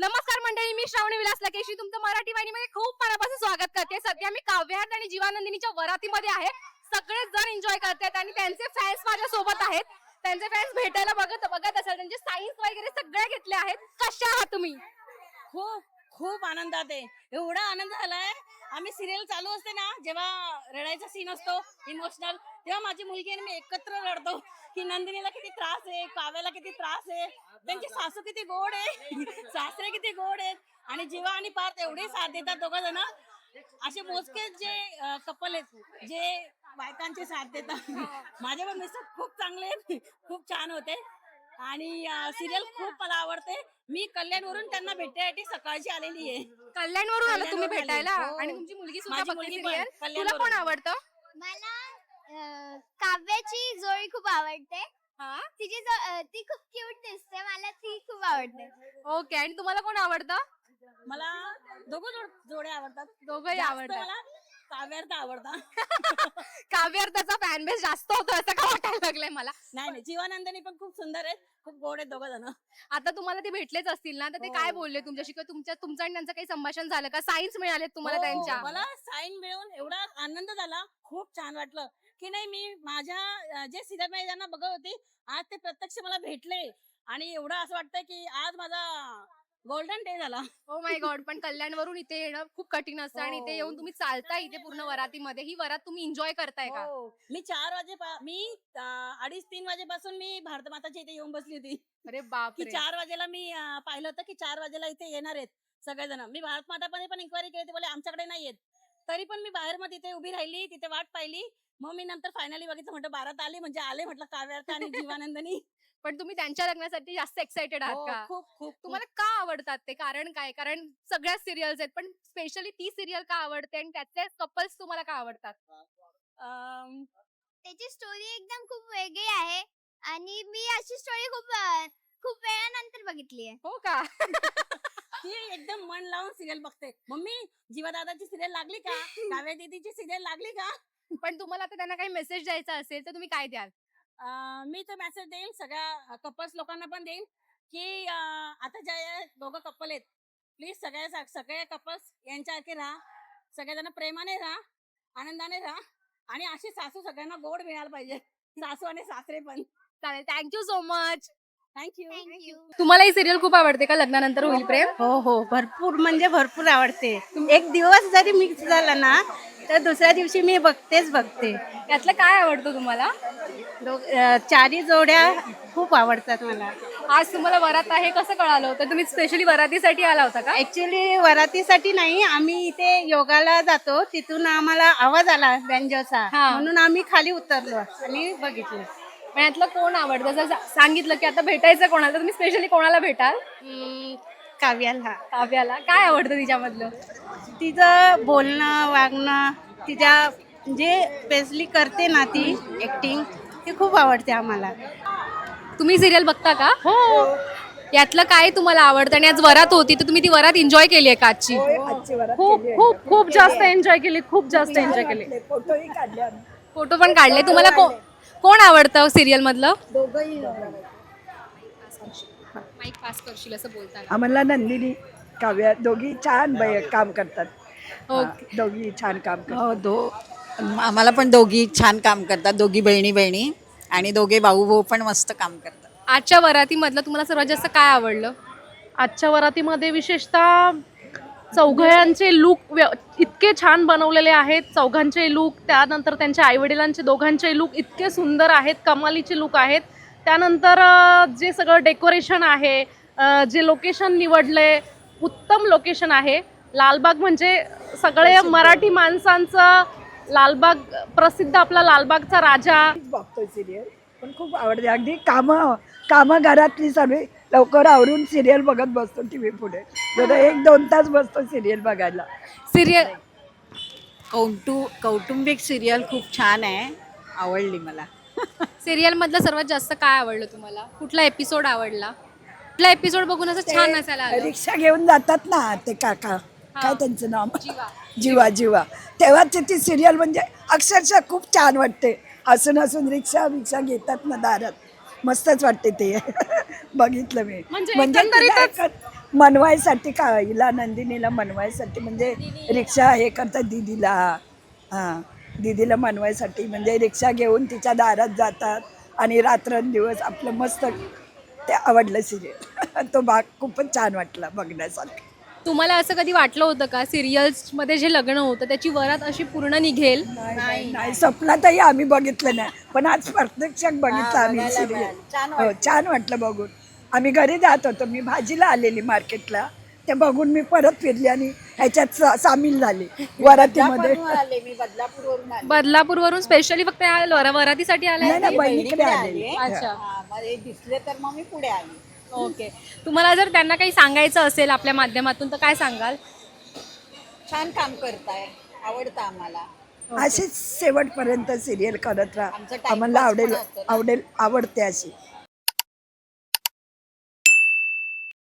नमस्कार मंडळी, मी श्रावणी विलास लकेशी तुमचं मराठी वाहिनीमध्ये खूप मनापासून स्वागत करते. सध्या मी काव्यार्थ आणि जीवानंदिनीच्या वरातीमध्ये आहे. सगळेच जण एन्जॉय करतात आणि त्यांचे फॅन्स माझ्या सोबत आहेत. त्यांचे फॅन्स भेटायला बघत असाल. त्यांचे साईन्स वगैरे सगळे घेतले आहेत. कशा आहात तुम्ही? खूप खूप आनंदात आहे. एवढा आनंद झालाय. आम्ही सिरियल चालू असते ना, जेव्हा रडायचा सीन असतो इमोशनल, तेव्हा माझी मुलगी आणि मी एकत्र रडतो की नंदिनीला किती त्रास आहे, काव्याला किती त्रास आहे, त्यांची सासू किती गोड आहे, सासरे किती गोड आहेत आणि जीवा आणि पार्थ एवढे साथ देतात दोघं जण. असे मोजके जे कपल आहेत जे बायकांचे साथ देतात. माझे पण मिस्टर खूप चांगले आहेत, खूप छान होते आणि सिरियल खूप मला आवडते. मी कल्याणवरून त्यांना भेटण्यासाठी सकाळची आलेली आहे. कल्याणवरून आला तुम्ही कल्याणवरून भेटायला आली. हो. आणि तुमची मुलगी सुद्धा माझी बघते मुलगी सिरियल. पण तुला कल्याणवरून. कोण आवडतं? मला काव्याची जोडी खूप आवडते. हा, ती खूप क्यूट दिसते, मला ती खूप आवडते. ओके. आणि तुम्हाला कोण आवडतं? मला दोघं जोडे आवडतात. दोघंही जास्त आवडतात. मला काव्यार्थ आवडतात. काव्यार्थाचा फॅन बेस जास्त होतो असं का वाटायला लागलंय मला. नाही नाही, जीवानंदनी पण खूप सुंदर आहेत, खूप गोड आहेत दोघं जण. आता तुम्हाला ते भेटलेच असतील ना, तर ते हो. काय बोलले तुमच्याशी? किंवा तुमचं आणि त्यांचं काही संभाषण झालं का? साईन्स मिळाले तुम्हाला हो, त्यांच्या? मला साईन मिळून एवढा आनंद झाला, खूप छान वाटलं की नाही, मी माझ्या जे सिरियल मध्ये त्यांना बघत होती, आज ते प्रत्यक्ष मला भेटले आणि एवढं असं वाटतंय की आज माझा गोल्डन डे झाला. Oh my God. पण कल्याणवरून इथे येणं खूप कठीण असतं आणि इथे हो. येऊन तुम्ही चालताय इथे पूर्ण वरातीमध्ये. ही वरात तुम्ही एन्जॉय करताय का? हो. मी 4 वाजे 2:30-3 वाजेपासून मी भारत माताच्या इथे येऊन बसली होती अरे की बापरे. 4 वाजेला मी पाहिलं होतं की 4 वाजेला इथे येणार आहेत सगळेजण. मी भारत मातामध्ये पण इन्क्वायरी केली होती, बोले आमच्याकडे नाही येत. तरी पण मी बाहेर मग तिथे उभी राहिली, तिथे वाट पाहिली. मग मी नंतर फायनली बघितलं, म्हटलं बारात आली म्हणजे आले, म्हटलं काव्यार्थ आणि जीवानंदनी. पण तुम्ही त्यांच्या लग्नासाठी जास्त एक्साइटेड आहात हो, का? खूप खूप तुम्हाला का आवडतात ते? कारण काय? कारण सगळ्याच सिरियल्स आहेत, पण स्पेशली ती सिरियल का आवडते आणि त्याचे कपल्स तुम्हाला का आवडतात? अम, त्याची स्टोरी एकदम खूप वेगळी आहे आणि मी अशी स्टोरी खूप वेळानंतर बघितली आहे. हो का? ती एकदम मन लावून सिरियल बघते. मम्मी, जीवा दादाची सिरियल लागली का? काव्या दीदीची सिरियल लागली का? पण तुम्हाला आता त्यांना काही मेसेज द्यायचा असेल तर तुम्ही काय द्याल? मी तर मेसेज देईल सगळ्या कपल्स लोकांना पण देईल की आता ज्या दोघं कपल आहेत, प्लीज सगळे कपल्स यांच्यासारखे राहा, सगळेजण प्रेमाने राहा, आनंदाने राहा आणि अशी सासू सगळ्यांना गोड मिळायला पाहिजे, सासू आणि सासरे पण. चालेल. Thank you so much. Thank you. Thank you. तुम्हाला ही सिरियल खूप आवडते का, लग्नानंतर होईल प्रेम? हो हो, भरपूर म्हणजे भरपूर आवडते. एक दिवस जरी मिक्स झाला ना, तर दुसऱ्या दिवशी मी बघते. यातलं काय आवडतं तुम्हाला? चारी जोड्या खूप आवडतात मला. आज तुम्हाला वरात आहे कसं कळालं होतं? तुम्ही स्पेशली वरातीसाठी आला होता का? ऍक्च्युली वरातीसाठी नाही, आम्ही इथे योगाला जातो, तिथून आम्हाला आवाज आला बँजोचा, हा. म्हणून आम्ही खाली उतरलो आणि बघितलं. पण यातलं कोण आवडतं? जर सांगितलं की आता भेटायचं कोणाला, तर तुम्ही स्पेशली कोणाला भेटाल? काव्याला काव्याला. काय आवडतं तिच्यामधलं? तिचं बोलणं वागणं, तिच्या जे स्पेशली करते ना ती ऍक्टिंग, ती खूप आवडते आम्हाला. तुम्ही सिरियल बघता का? हो. यातलं काय तुम्हाला आवडतं? आणि आज वरात होती तर तुम्ही ती वरात एन्जॉय केली आहे का आजची? खूप खूप खूप जास्त एन्जॉय केली, खूप जास्त एन्जॉय केली. फोटो पण काढले. तुम्हाला कोण आवडतं सिरियल मधलं? माईक पास करशील असं बोलताना. आम्हाला नंदिनी काव्या दोघी छान काम करतात. ओके. दोघी छान काम करतात. आम्हाला पण दोघी छान काम करतात, दोघी बहिणी आणि दोघे भाऊ पण मस्त काम करतात. आजच्या वरातीमधलं तुम्हाला सर्वात जास्त काय आवडलं? आजच्या वरातीमध्ये विशेषतः चौघांचे लूक इतके छान बनवलेले आहेत. चौघांचे लूक, त्यानंतर त्यांच्या आईवडिलांचे दोघांचे लूक इतके सुंदर आहेत, कमालीचे लूक आहेत. त्यानंतर जे सगळं डेकोरेशन आहे, जे लोकेशन निवडले, उत्तम लोकेशन आहे. लालबाग म्हणजे सगळे मराठी माणसांचं लालबाग, प्रसिद्ध आपला लालबागचा राजा. बघतोय सिरियल, पण खूप आवडते. अगदी कामं घरातली सगळी लवकर आवरून सिरियल बघत बसतो टीव्ही पुढे. जरा 1-2 तास बसतो सिरियल बघायला. सिरियल कौटुंबिक सिरियल खूप छान आहे, आवडली मला. सिरियल मधलं सर्वात जास्त काय आवडलं तुम्हाला? कुठला एपिसोड आवडला? कुठला एपिसोड बघून असं छान नसायला आलं? रिक्षा घेऊन जातात ना ते काका, काय त्यांचं नाव? जीवा. जीवा. तेव्हाची ती सिरियल म्हणजे अक्षरशः खूप छान वाटते. हसून रिक्षा घेतात ना दारात, मस्तच वाटते ते. बघितलं मी. म्हणजे म्हणजे एकंदरीतच तिला मनवायसाठी का हिला नंदिनीला मनवायसाठी म्हणजे रिक्षा हे करतात दीदीला. हां, दीदीला मनवायसाठी म्हणजे रिक्षा घेऊन तिच्या दारात जातात आणि रात्रंदिवस आपलं मस्त. ते आवडलं सिरियल. तो भाग खूपच छान वाटला बघण्यासारखं. तुम्हाला असं कधी वाटलं होतं का सिरियल्स मध्ये जे लग्न होतं त्याची वरात अशी पूर्ण निघेल? नाही, स्वप्नातही आम्ही बघितलं नाही, पण आज प्रत्यक्षात बघितलं आम्ही सिरियल. छान वाटलं बघून. आम्ही घरी जात होतो, मी भाजीला आलेली मार्केटला, ते बघून मी परत फिरली आणि ह्याच्यात सामील झाली वरातीमध्ये. मी बदलापूरवरून आले. बदलापूरवरून स्पेशली फक्त या वरातीसाठी आलाय? नाही, बहिणीकडे आलेली. अच्छा, दिसले तर मग मी पुढे आले. ओके. तुम्हाला जर त्यांना काही सांगायचं असेल आपल्या माध्यमातून तर काय सांगाल? छान काम करताय, आवडतं आम्हाला. अशीच शेवटपर्यंत सिरियल करत राहा, आमचा time आम्हाला pass पण आवडेल होतो ना. आवडते अशी.